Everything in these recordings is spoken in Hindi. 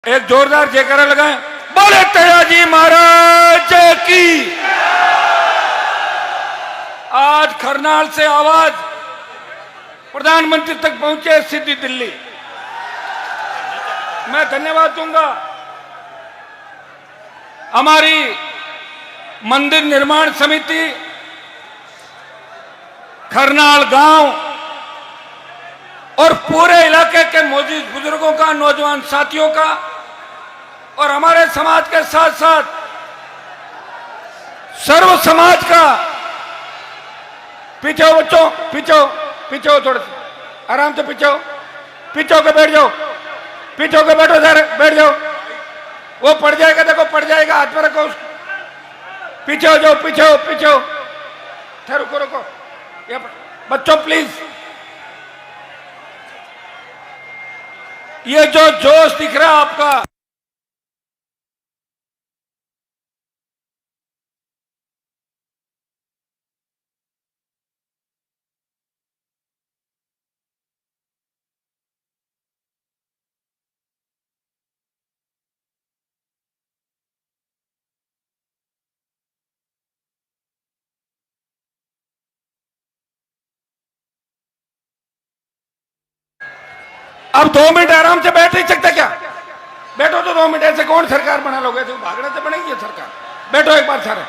एक जोरदार जयकारा लगाएं। बोले तेजाजी महाराज की। आज करनाल से आवाज प्रधानमंत्री तक पहुंचे सीधी दिल्ली। मैं धन्यवाद दूंगा हमारी मंदिर निर्माण समिति, करनाल गांव और पूरे इलाके के मौजूद बुजुर्गों का, नौजवान साथियों का और हमारे समाज के साथ साथ सर्व समाज का। पीछे हो बच्चों, पीछे हो, थोड़ा सा आराम से पीछे होकर बैठ जाओ, पीछे होकर बैठो सर, बैठ जाओ। वो पड़ जाएगा, देखो पड़ जाएगा, हाथ में रखो उसको। पीछे हो जाओ, पीछे हो। रुको ये बच्चों प्लीज। ये जो जोश दिख रहा है आपका, अब 2 मिनट आराम से बैठ नहीं सकते क्या? बैठो तो 2 मिनट। ऐसे कौन सरकार बना लोगे? तो भागने से बनेगी सरकार। बैठो एक बार सारे।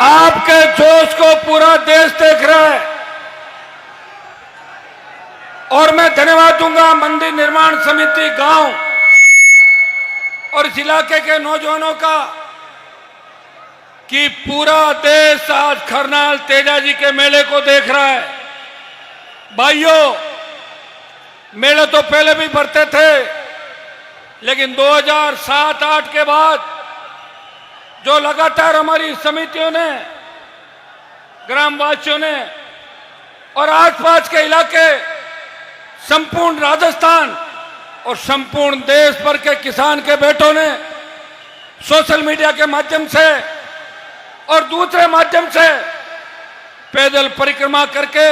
आपके जोश को पूरा देश देख रहा है और मैं धन्यवाद दूंगा मंदिर निर्माण समिति गांव और इस इलाके के नौजवानों का कि पूरा देश आज करनाल तेजाजी के मेले को देख रहा है। भाइयों, मेले तो पहले भी भरते थे, लेकिन 2007-8 के बाद जो लगातार हमारी समितियों ने, ग्रामवासियों ने और आसपास के इलाके, संपूर्ण राजस्थान और संपूर्ण देश भर के किसान के बेटों ने सोशल मीडिया के माध्यम से और दूसरे माध्यम से पैदल परिक्रमा करके,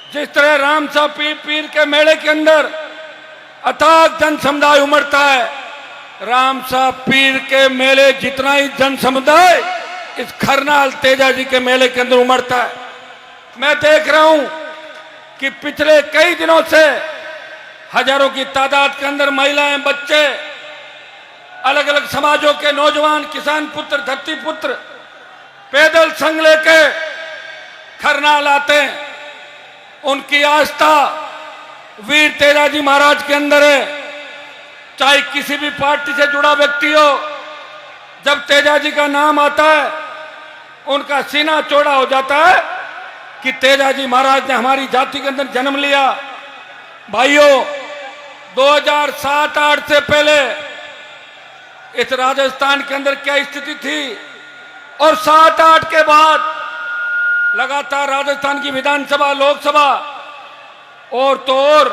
जिस तरह रामसा पीर के मेले के अंदर अथाक जन समुदाय उमड़ता है, रामसा पीर के मेले जितना ही जन समुदाय इस करनाल तेजाजी के मेले के अंदर उमड़ता है। मैं देख रहा हूं कि पिछले कई दिनों से हजारों की तादाद के अंदर महिलाएं, बच्चे, अलग अलग समाजों के नौजवान, किसान पुत्र, धरती पुत्र पैदल संग लेके करनाल आते हैं। उनकी आस्था वीर तेजाजी महाराज के अंदर है। चाहे किसी भी पार्टी से जुड़ा व्यक्ति हो, जब तेजाजी का नाम आता है उनका सीना चौड़ा हो जाता है कि तेजाजी महाराज ने हमारी जाति के अंदर जन्म लिया। भाइयों, 2007-8 से पहले इस राजस्थान के अंदर क्या स्थिति थी और 7-8 के बाद लगातार राजस्थान की विधानसभा, लोकसभा और तो और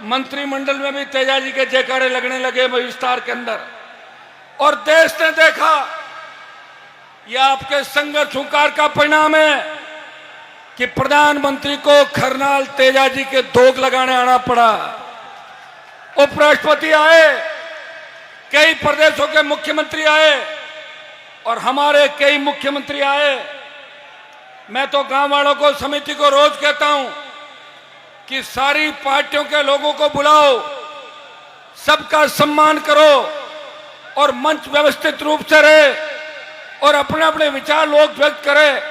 मंत्रिमंडल में भी तेजाजी के जयकारे लगने लगे विस्तार के अंदर। और देश ने देखा यह आपके संघर्ष हुंकार का परिणाम है कि प्रधानमंत्री को करनाल तेजाजी के धोख लगाने आना पड़ा। उपराष्ट्रपति आए, कई प्रदेशों के मुख्यमंत्री आए और हमारे कई मुख्यमंत्री आए। मैं तो गांव वालों को, समिति को रोज कहता हूं कि सारी पार्टियों के लोगों को बुलाओ, सबका सम्मान करो और मंच व्यवस्थित रूप से रहे और अपने अपने विचार लोग व्यक्त करें।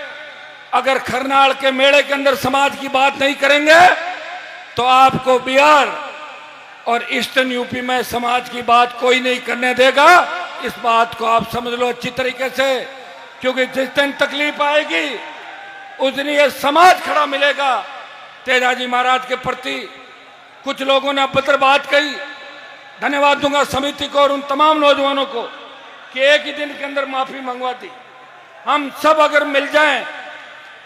अगर करनाल के मेले के अंदर समाज की बात नहीं करेंगे तो आपको बिहार और ईस्टर्न यूपी में समाज की बात कोई नहीं करने देगा। इस बात को आप समझ लो अच्छी तरीके से, क्योंकि जिस दिन तकलीफ आएगी उस दिन ये समाज खड़ा मिलेगा तेजाजी महाराज के प्रति। कुछ लोगों ने अभद्र बात कही, धन्यवाद दूंगा समिति को और उन तमाम नौजवानों को कि एक ही दिन के अंदर माफी मंगवा दी। हम सब अगर मिल जाएं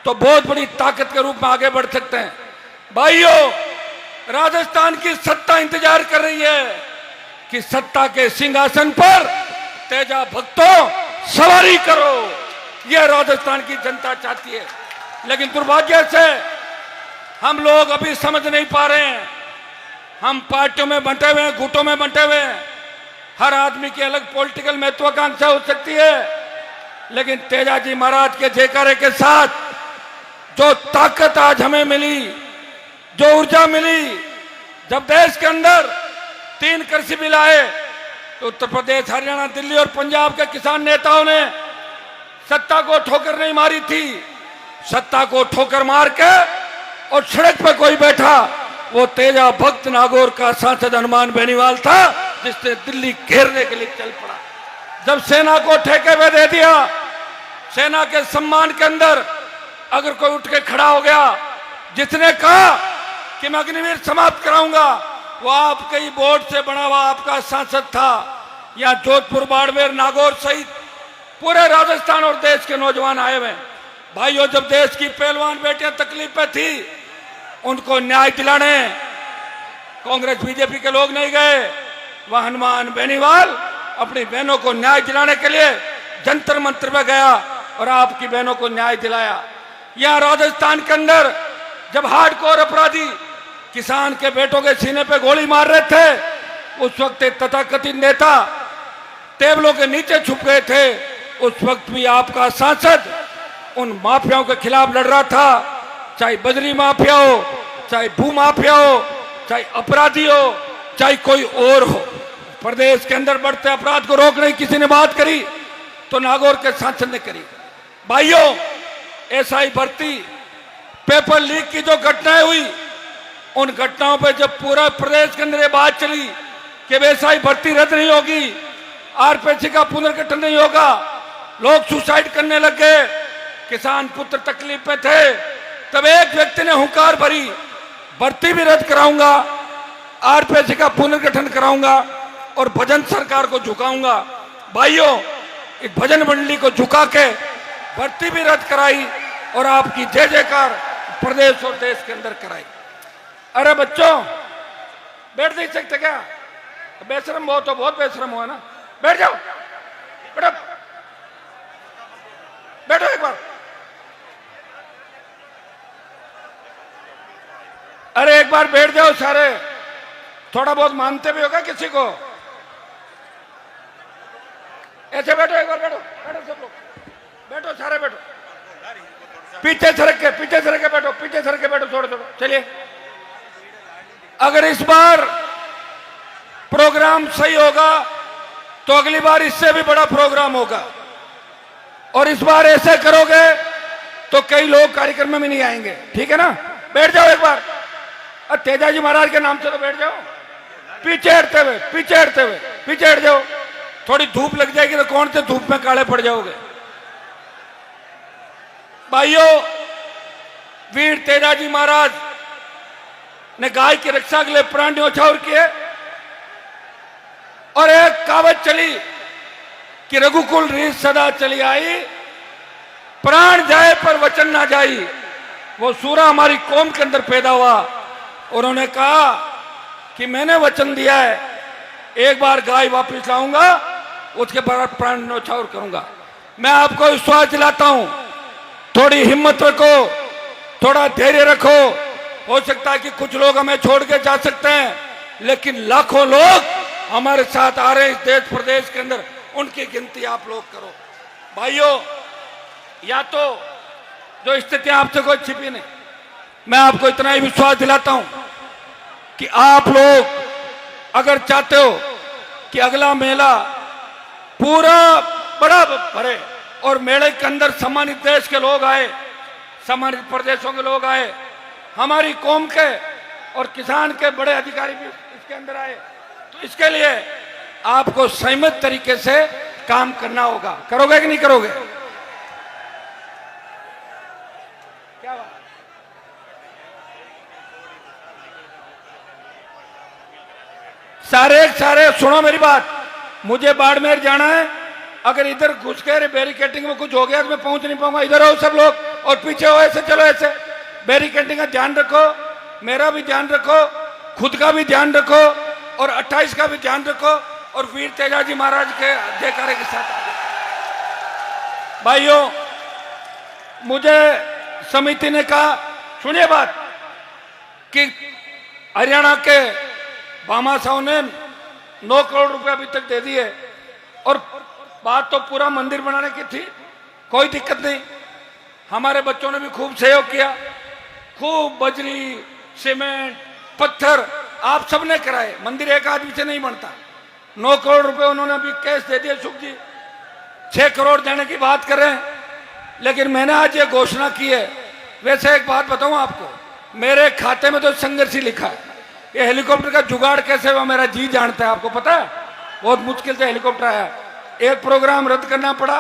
तो बहुत बड़ी ताकत के रूप में आगे बढ़ सकते हैं। भाइयों, राजस्थान की सत्ता इंतजार कर रही है कि सत्ता के सिंहासन पर तेजा भक्तों सवारी करो। यह राजस्थान की जनता चाहती है, लेकिन दुर्भाग्य से हम लोग अभी समझ नहीं पा रहे हैं हम पार्टियों में बंटे हुए हैं, गुटों में बंटे हुए हैं। हर आदमी की अलग पॉलिटिकल महत्वाकांक्षा हो सकती है, लेकिन तेजाजी महाराज के जयकारे के साथ जो ताकत आज हमें मिली, जो ऊर्जा मिली, जब देश के अंदर 3 कृषि बिल आए तो उत्तर प्रदेश, हरियाणा, दिल्ली और पंजाब के किसान नेताओं ने सत्ता को ठोकर नहीं मारी थी। सत्ता को ठोकर मार के और सड़क पर कोई बैठा, वो तेजा भक्त नागौर का सांसद हनुमान बेनीवाल था, जिसने दिल्ली घेरने के लिए चल पड़ा। जब सेना को ठेके में दे दिया, सेना के सम्मान के अंदर अगर कोई उठ के खड़ा हो गया, जिसने कहा कि मैं अग्निवीर समाप्त कराऊंगा, वो आपके ही वोट से बना हुआ आपका सांसद था। या जोधपुर, बाड़मेर, नागौर सहित पूरे राजस्थान और देश के नौजवान आए हुए। भाइयों, जब देश की पहलवान बेटियां तकलीफ पे थी, उनको न्याय दिलाने कांग्रेस बीजेपी के लोग नहीं गए। वह हनुमान बेनीवाल अपनी बहनों को न्याय दिलाने के लिए जंतर मंत्र में गया और आपकी बहनों को न्याय दिलाया। यहां राजस्थान के अंदर जब हार्डकोर अपराधी किसान के बेटों के सीने पे गोली मार रहे थे, उस वक्त एक तथाकथित नेता टेबलों के नीचे छुप गए थे। उस वक्त भी आपका सांसद उन माफियाओं के खिलाफ लड़ रहा था, चाहे बजरी माफिया हो, चाहे भू माफिया हो, चाहे अपराधी हो, चाहे कोई और हो। प्रदेश के अंदर बढ़ते अपराध को रोकने की किसी ने बात करी तो नागौर के सांसद ने करी। भाइयों, एसआई भर्ती, पेपर लीक की जो घटनाएं हुई, उन घटनाओं पर जब पूरा प्रदेश के अंदर ये बात चली कि एसआई भर्ती रद्द नहीं होगी, आरपीसी का पुनर्गठन नहीं होगा, लोग सुसाइड करने लग गए, किसान पुत्र तकलीफ में थे, तब एक व्यक्ति ने हुंकार भरी, भर्ती भी रद्द कराऊंगा, आरपीसी का पुनर्गठन कराऊंगा और भजन सरकार को झुकाऊंगा। भाइयों, इस भजन मंडली को झुका के भर्ती भी रद्द कराई और आपकी जय जयकार प्रदेश और देश के अंदर कराई। अरे बच्चों, बैठ नहीं सकते क्या? बेशरम बहुत हो, बहुत बेशरम हुआ ना। बैठ जाओ, बैठो, बैठो एक बार। अरे एक बार बैठ जाओ सारे, थोड़ा बहुत मानते भी होगा किसी को। ऐसे बैठो, एक बार बैठो, बैठो सब लोग, बैठो सारे, बैठो, पीछे सरक के बैठो, पीछे सरक के बैठो, थोड़ा थोड़ा। चलिए, अगर इस बार प्रोग्राम सही होगा तो अगली बार इससे भी बड़ा प्रोग्राम होगा, और इस बार ऐसे करोगे तो कई लोग कार्यक्रम में नहीं आएंगे। ठीक है ना? बैठ जाओ एक बार। तेजाजी महाराज के नाम से तो बैठ जाओ। पीछे हटते हुए, पीछे हटते हुए, पीछे हट जाओ। थोड़ी धूप लग जाएगी तो कौन से धूप में काले पड़ जाओगे। भाइयों, वीर तेजाजी महाराज ने गाय की रक्षा के लिए प्राण न्यौछावर किए, और एक कहावत चली कि रघुकुल रीत सदा चली आई, प्राण जाए पर वचन ना जाई। वो सूरा हमारी कौम के अंदर पैदा हुआ। उन्होंने कहा कि मैंने वचन दिया है, एक बार गाय वापस लाऊंगा, उसके बाद प्राण न्यौछावर करूंगा। मैं आपको विश्वास दिलाता हूं, थोड़ी हिम्मत रखो, थोड़ा धैर्य रखो। हो सकता है कि कुछ लोग हमें छोड़ के जा सकते हैं, लेकिन लाखों लोग हमारे साथ आ रहे हैं इस देश प्रदेश के अंदर, उनकी गिनती आप लोग करो। भाइयों, या तो जो स्थितियां आपसे कोई छिपी नहीं, मैं आपको इतना ही विश्वास दिलाता हूं कि आप लोग अगर चाहते हो कि अगला मेला पूरा बड़ा भरे और मेले के अंदर सम्मानित देश के लोग आए, सम्मानित प्रदेशों के लोग आए, हमारी कौम के और किसान के बड़े अधिकारी भी इसके अंदर आए, तो इसके लिए आपको संयमित तरीके से काम करना होगा। करोगे कि नहीं करोगे? क्या बात? सारे सुनो मेरी बात। मुझे बाड़मेर जाना है, अगर इधर घुस के बैरिकेटिंग में कुछ हो गया तो मैं पहुंच नहीं पाऊंगा। इधर हो सब लोग और पीछे हो, ऐसे चलो, ऐसे बैरिकेटिंग का ध्यान रखो, मेरा भी ध्यान रखो, खुद का भी ध्यान रखो और 28 का भी ध्यान रखो, और वीर तेजाजी महाराज के जयकारे के साथ। भाइयों, मुझे समिति ने कहा, सुनिए बात, कि हरियाणा के भामाशाह ने 9 करोड़ रुपए अभी तक दे दिए। और बात तो पूरा मंदिर बनाने की थी, कोई दिक्कत नहीं। हमारे बच्चों ने भी खूब सहयोग किया, खूब बजरी, सीमेंट, पत्थर आप सबने कराए। मंदिर एक आदमी से नहीं बनता। 9 करोड़ रुपए उन्होंने अभी कैश दे दिए। सुख जी 6 करोड़ देने की बात कर रहे हैं, लेकिन मैंने आज ये घोषणा की है। वैसे एक बात बताऊं आपको, मेरे खाते में तो संघर्ष ही लिखा है। ये हेलीकॉप्टर का जुगाड़ कैसे हुआ मेरा जी जानता है, आपको पता है। बहुत मुश्किल से हेलीकॉप्टर आया, एक प्रोग्राम रद्द करना पड़ा,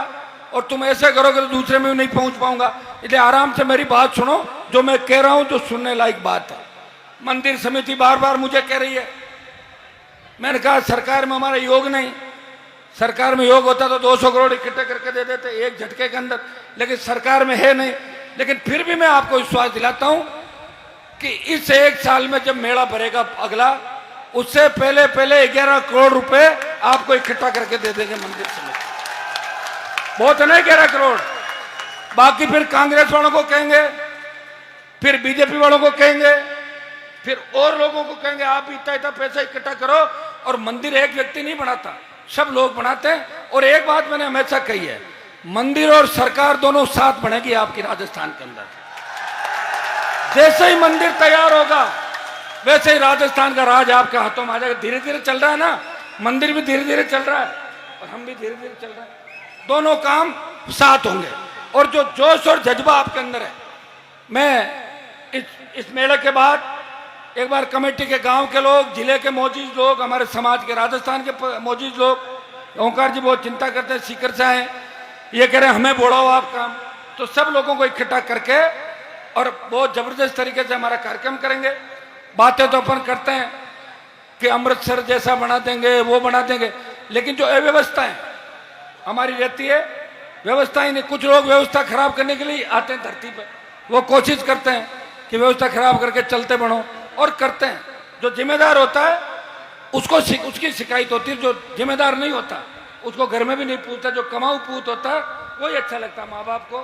और तुम ऐसे करोगे तो दूसरे में नहीं पहुंच पाऊंगा। इसलिए आराम से मेरी बात सुनो, जो मैं कह रहा हूं जो सुनने लायक बात है। मंदिर समिति बार बार मुझे कह रही है, मैंने कहा सरकार में हमारा योग नहीं। सरकार में योग होता तो 200 करोड़ इकट्ठे करके दे देते एक झटके के अंदर, लेकिन सरकार में है नहीं। लेकिन फिर भी मैं आपको विश्वास दिलाता हूं कि इस 1 साल में जब मेला भरेगा अगला, उससे पहले 11 करोड़ रुपए आपको इकट्ठा करके दे देंगे मंदिर समिति। बहुत है ना 11 करोड़। बाकी फिर कांग्रेस वालों को कहेंगे, फिर बीजेपी वालों को कहेंगे, फिर और लोगों को कहेंगे आप इतना इतना पैसा इकट्ठा करो। और मंदिर एक व्यक्ति नहीं बनाता, सब लोग बनाते हैं। और एक बात मैंने हमेशा कही है, मंदिर और सरकार दोनों साथ बनेगी आपकी राजस्थान के अंदर। जैसे ही मंदिर तैयार होगा वैसे ही राजस्थान का राज आपके हाथों में आ जाएगा। धीरे धीरे चल रहा है ना, मंदिर भी धीरे धीरे चल रहा है और हम भी धीरे धीरे चल रहे हैं। दोनों काम साथ होंगे। और जो जोश और जज्बा आपके अंदर है, मैं इस मेले के बाद एक बार कमेटी के गांव के लोग, जिले के मौजूद लोग, हमारे समाज के राजस्थान के मौजूद लोग, ओंकार जी बहुत चिंता करते हैं, सीकर से आए, ये कह रहे हैं हमें बोलाओ आप काम। तो सब लोगों को इकट्ठा करके और बहुत जबरदस्त तरीके से हमारा कार्यक्रम करेंगे। बातें तो अपन करते हैं कि अमृतसर जैसा बना देंगे, वो बना देंगे, लेकिन जो अव्यवस्थाएं हमारी रहती है, व्यवस्था ही नहीं। कुछ लोग व्यवस्था खराब करने के लिए आते हैं धरती पर, वो कोशिश करते हैं कि व्यवस्था खराब करके चलते बढ़ो, और करते हैं। जो जिम्मेदार होता है उसको उसकी शिकायत होती है, जो जिम्मेदार नहीं होता उसको घर में भी नहीं पूछता। जो कमाऊ पूत होता है वही अच्छा लगता है माँ बाप को।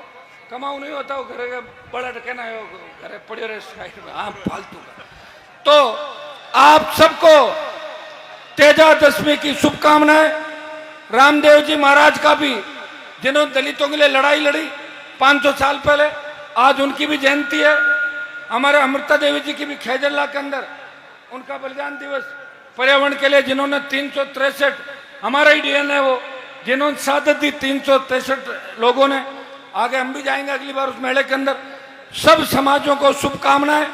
कमाऊ नहीं होता वो घर का बड़ा कहना है, घर पड़े रहे साइड में, हाँ फालतू का। तो आप सबको तेजादशमी की शुभकामनाएं। रामदेव जी महाराज का भी, जिन्होंने दलितों के लिए लड़ाई लड़ी 500 साल पहले, आज उनकी भी जयंती है। हमारे अमृता देवी जी की भी खैजल्ला के अंदर उनका बलिदान दिवस। पर्यावरण के लिए जिन्होंने 363, हमारा ही डीएन है वो, जिन्होंने शहादत दी 363 लोगों ने। आगे हम भी जाएंगे अगली बार उस मेले के अंदर। सब समाजों को शुभकामनाएं।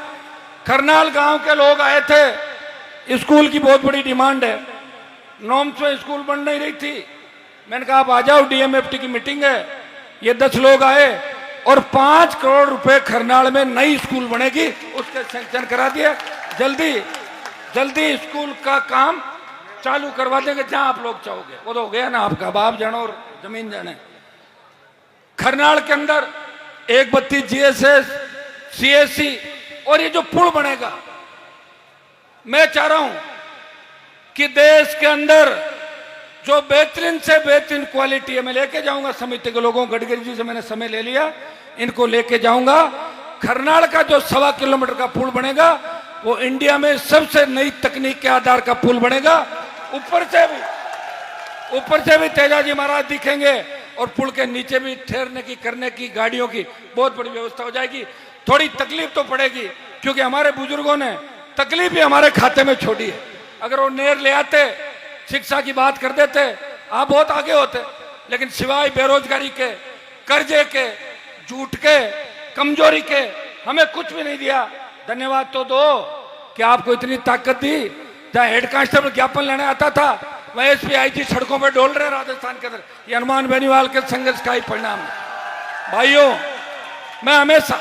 करनाल गांव के लोग आए थे, स्कूल की बहुत बड़ी डिमांड है, नॉर्म्स में स्कूल बन नहीं रही थी। मैंने कहा आप आ जाओ, डीएमएफटी की मीटिंग है। ये 10 लोग आए और 5 करोड़ रुपए खरनाल में नई स्कूल बनेगी, उसके सैंक्शन करा दिए। जल्दी जल्दी स्कूल का काम चालू करवा देंगे जहां आप लोग चाहोगे। वो तो हो गया ना आपका, बाप जानो और जमीन जाने। खरनाल के अंदर 132 जीएसएस, सीएससी, और ये जो पुल बनेगा, मैं चाह रहा हूं कि देश के अंदर जो बेहतरीन से बेहतरीन क्वालिटी है, मैं लेके जाऊंगा समिति के लोगों, गडकरी जी से मैंने समय ले लिया, इनको लेके जाऊंगा। खरनाल का जो 1.25 किलोमीटर का पुल बनेगा वो इंडिया में सबसे नई तकनीक के आधार का पुल बनेगा। ऊपर से भी तेजाजी महाराज दिखेंगे और पुल के नीचे भी ठहरने की, करने की, गाड़ियों की बहुत बड़ी व्यवस्था हो जाएगी। थोड़ी तकलीफ तो पड़ेगी क्योंकि हमारे बुजुर्गों ने तकलीफ भी हमारे खाते में छोड़ी है। अगर वो नेर ले आते, शिक्षा की बात कर देते, आप बहुत आगे होते। लेकिन सिवाय बेरोजगारी के, कर्जे के, झूठ के, कमजोरी के हमें कुछ भी नहीं दिया। धन्यवाद तो दो कि आपको इतनी ताकत दी। जहां हेड कांस्टेबल ज्ञापन लेने आता था, वह एसपी आईजी सड़कों पर डोल रहे राजस्थान के अंदर। ये हनुमान बेनीवाल के संघर्ष का ही परिणाम है। भाइयों, मैं हमेशा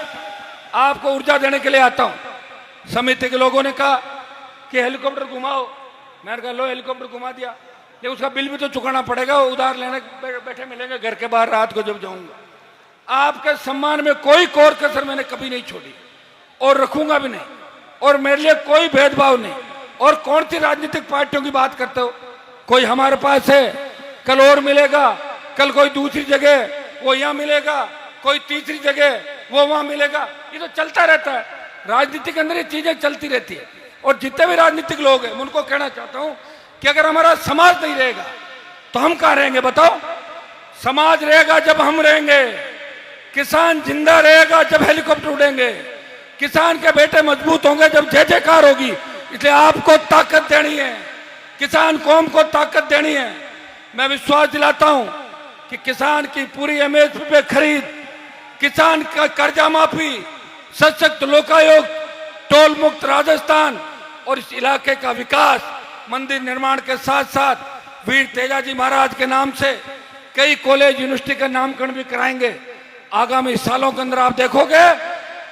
आपको ऊर्जा देने के लिए आता हूं। समिति के लोगों ने कहा कि हेलीकॉप्टर घुमाओ, मैंने कहा लो हेलीकॉप्टर घुमा दिया, लेकिन उसका बिल भी तो चुकाना पड़ेगा। उधार लेने बैठे मिलेंगे घर के बाहर रात को जब जाऊंगा। आपके सम्मान में कोई कोर कसर मैंने कभी नहीं छोड़ी और रखूंगा भी नहीं, और मेरे लिए कोई भेदभाव नहीं। और कौन सी राजनीतिक पार्टियों की बात करते हो? कोई हमारे पास है, कल और मिलेगा, कल कोई दूसरी जगह वो यहां मिलेगा, कोई तीसरी जगह वो वहां मिलेगा। ये तो चलता रहता है, राजनीति के अंदर ये चीजें चलती रहती है। और जितने भी राजनीतिक लोग हैं मैं उनको कहना चाहता हूं कि अगर हमारा समाज नहीं रहेगा तो हम कहां रहेंगे बताओ? समाज रहेगा जब हम रहेंगे, किसान जिंदा रहेगा जब हेलीकॉप्टर उड़ेंगे, किसान के बेटे मजबूत होंगे जब जय जयकार होगी। इसलिए आपको ताकत देनी है, किसान कौम को ताकत देनी है। मैं विश्वास दिलाता हूं कि किसान की पूरी एमएसपी पे खरीद, किसान का कर्जा माफी, सशक्त लोकायुक्त, टोल मुक्त राजस्थान और इस इलाके का विकास, मंदिर निर्माण के साथ साथ वीर तेजाजी महाराज के नाम से कई कॉलेज यूनिवर्सिटी का नामकरण भी कराएंगे। आगामी सालों के अंदर आप देखोगे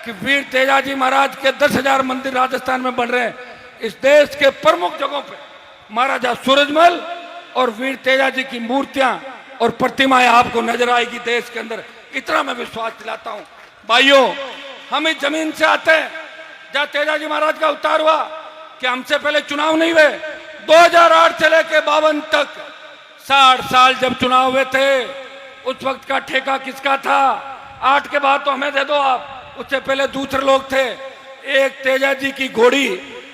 कि वीर तेजाजी महाराज के 10,000 मंदिर राजस्थान में बन रहे हैं। इस देश के प्रमुख जगहों पे महाराजा सूरजमल और वीर तेजाजी की मूर्तियां और प्रतिमाएं आपको नजर आएगी देश के अंदर। इतना मैं विश्वास दिलाता हूं। भाइयों, हम इस जमीन से आते हैं जहां तेजाजी महाराज का अवतार हुआ कि हमसे पहले चुनाव नहीं हुए। 2008 से लेके 52 तक 60 साल जब चुनाव हुए थे, उस वक्त का ठेका किसका था? 8 के बाद तो हमें दे दो आप, उससे पहले दूसरे लोग थे। एक तेजाजी की घोड़ी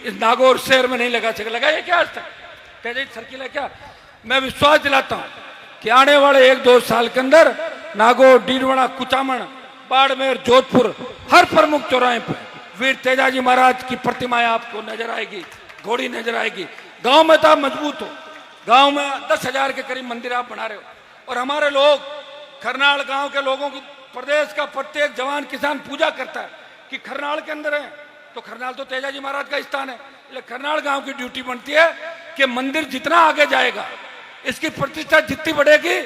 इस नागौर शहर में नहीं लगा सके। लगाइए क्या आज तक? तेजाजी सर्किल है क्या? मैं विश्वास दिलाता हूं कि आने वाले 1-2 साल के अंदर नागौर, डीडवाड़ा, कुचामन, बाड़मेर, जोधपुर हर प्रमुख चौराहे पर वीर तेजाजी महाराज की प्रतिमाएं आपको नजर आएगी, घोड़ी नजर आएगी। गांव में तो आप मजबूत हो, गांव में 10,000 के करीब मंदिर आप बना रहे हो। और हमारे लोग, खरनाल गांव के लोगों की, प्रदेश का प्रत्येक जवान किसान पूजा करता है कि खरनाल के अंदर है तो खरनाल तो तेजाजी महाराज का स्थान है। इसलिए खरनाल गांव की ड्यूटी बनती है कि मंदिर जितना आगे जाएगा, इसकी प्रतिष्ठा जितनी बढ़ेगी,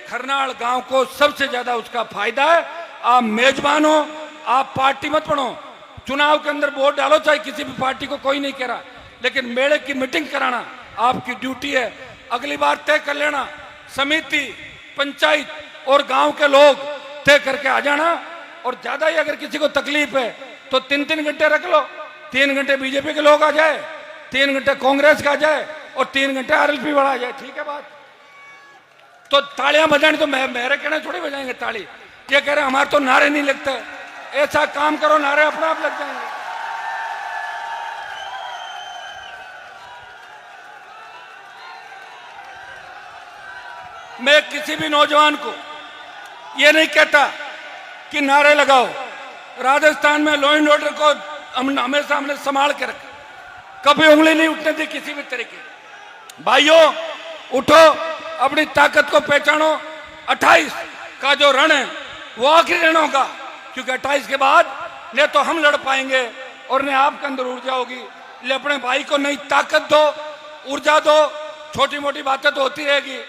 खरनाल गांव को सबसे ज्यादा उसका फायदा है। आप मेजबान हो, आप पार्टी मत बनो। चुनाव के अंदर वोट डालो, चाहे किसी भी पार्टी को, कोई नहीं कह रहा, लेकिन मेले की मीटिंग कराना आपकी ड्यूटी है। अगली बार तय कर लेना, समिति, पंचायत और गांव के लोग तय करके आ जाना। और ज्यादा ही अगर किसी को तकलीफ है तो 3-3 घंटे रख लो। 3 घंटे बीजेपी के लोग आ जाए, 3 घंटे कांग्रेस का आ जाए और 3 घंटे आरएलपी वाला आ जाए। ठीक है बात? तो तालियां बजानी तो मेरे कहने थोड़ी बजाएंगे ताली। ये कह रहे हमारे तो नारे नहीं लगते। ऐसा काम करो, नारे अपने आप लग जाएंगे। मैं किसी भी नौजवान को ये नहीं कहता कि नारे लगाओ। राजस्थान में लॉ एंड ऑर्डर को हमेशा हमने संभाल के रखा, कभी उंगली नहीं उठने दी किसी भी तरीके। भाइयों, उठो, अपनी ताकत को पहचानो। 28 का जो रण है वो आखिरी रण होगा, क्योंकि 28 के बाद न तो हम लड़ पाएंगे और न आपके अंदर ऊर्जा होगी। इसलिए अपने भाई को नई ताकत दो, ऊर्जा दो। छोटी मोटी बातें तो होती रहेगी,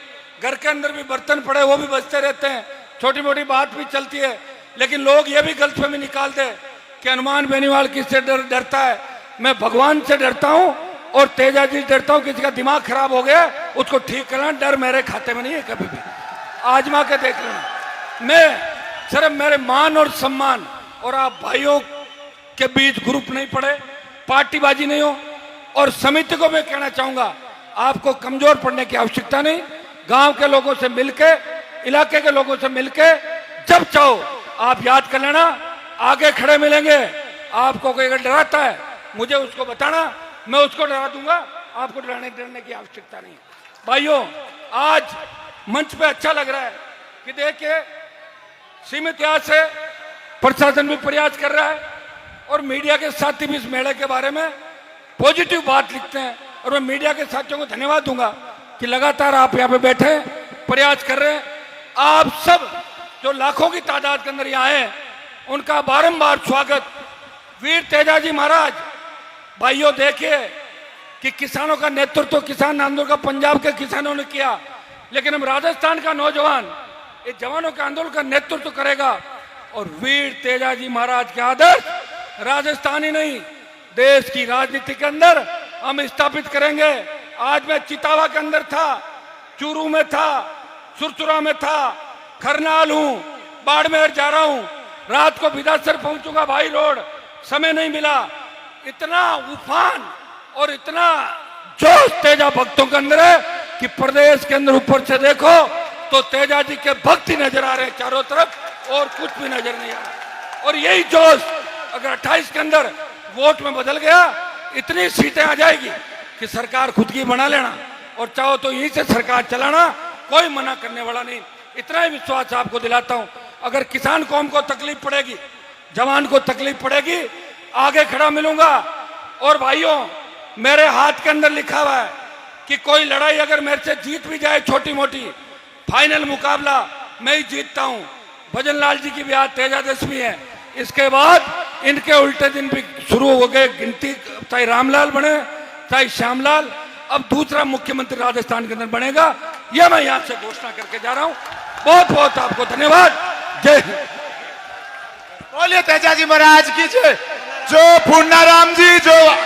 घर के अंदर भी बर्तन पड़े वो भी बजते रहते हैं, छोटी मोटी बात भी चलती है। लेकिन लोग ये भी गलतफहमी निकाल दे कि हनुमान बेनीवाल किससे डरता है। मैं भगवान से डरता हूं और तेजाजी से डरता हूं। किसी का दिमाग खराब हो गया उसको ठीक करना, डर मेरे खाते में नहीं है। कभी भी आजमा के देख लेना। मैं सिर्फ मेरे मान और सम्मान और आप भाइयों के बीच ग्रुप नहीं पड़े, पार्टीबाजी नहीं हो। और समिति को मैं कहना चाहूंगा, आपको कमजोर पड़ने की आवश्यकता नहीं। गांव के लोगों से मिलके, इलाके के लोगों से मिलके जब चाहो आप याद कर लेना, आगे खड़े मिलेंगे। आपको कोई अगर डराता है मुझे उसको बताना, मैं उसको डरा दूंगा। आपको डरने की आवश्यकता नहीं। भाइयों, आज मंच पे अच्छा लग रहा है कि देखिए सीमित इतिहास से प्रशासन भी प्रयास कर रहा है और मीडिया के साथी भी इस मेले के बारे में पॉजिटिव बात लिखते हैं। और मैं मीडिया के साथियों को धन्यवाद दूंगा कि लगातार आप यहाँ पे बैठे प्रयास कर रहे हैं। आप सब जो लाखों की तादाद के अंदर यहाँ आए, उनका बारंबार स्वागत। वीर तेजाजी महाराज, भाइयों देखिए कि किसानों का नेतृत्व, किसान आंदोलन का पंजाब के किसानों ने किया, लेकिन हम राजस्थान का नौजवान इस जवानों के आंदोलन का नेतृत्व करेगा। और वीर तेजाजी महाराज के आदर्श राजस्थानी नहीं, देश की राजनीति के अंदर हम स्थापित करेंगे। आज मैं चितावा के अंदर था, चूरू में था, सुरसुरा में था, खरनाल हूं, बाड़मेर जा रहा हूं, रात को बिदासर पहुंचूंगा। भाई रोड समय नहीं मिला। इतना उफान और इतना जोश तेजा भक्तों के अंदर है कि प्रदेश के अंदर ऊपर से देखो तो तेजा जी के भक्त ही नजर आ रहे हैं चारों तरफ, और कुछ भी नजर नहीं आ रहा। और यही जोश अगर 28 के अंदर वोट में बदल गया, इतनी सीटें आ जाएगी कि सरकार खुद की बना लेना और चाहो तो यहीं से सरकार चलाना, कोई मना करने वाला नहीं। इतना ही विश्वास आपको दिलाता हूं। अगर किसान कौम को तकलीफ पड़ेगी, जवान को तकलीफ पड़ेगी, आगे खड़ा मिलूंगा। और भाइयों, मेरे हाथ के अंदर लिखा हुआ है कि कोई लड़ाई अगर मेरे से जीत भी जाए छोटी मोटी, फाइनल मुकाबला मैं ही जीतता हूं। भजन लाल जी की भी आज तेजादशमी है, इसके बाद इनके उल्टे दिन भी शुरू हो गए गिनती, चाहे रामलाल बने चाहे श्यामलाल, अब दूसरा मुख्यमंत्री राजस्थान के अंदर बनेगा। यह मैं यहां से घोषणा करके जा रहा हूं। बहुत बहुत आपको धन्यवाद। जय हिंद। बोलिए तेजाजी महाराज की जय। जो पूर्णाराम जी जो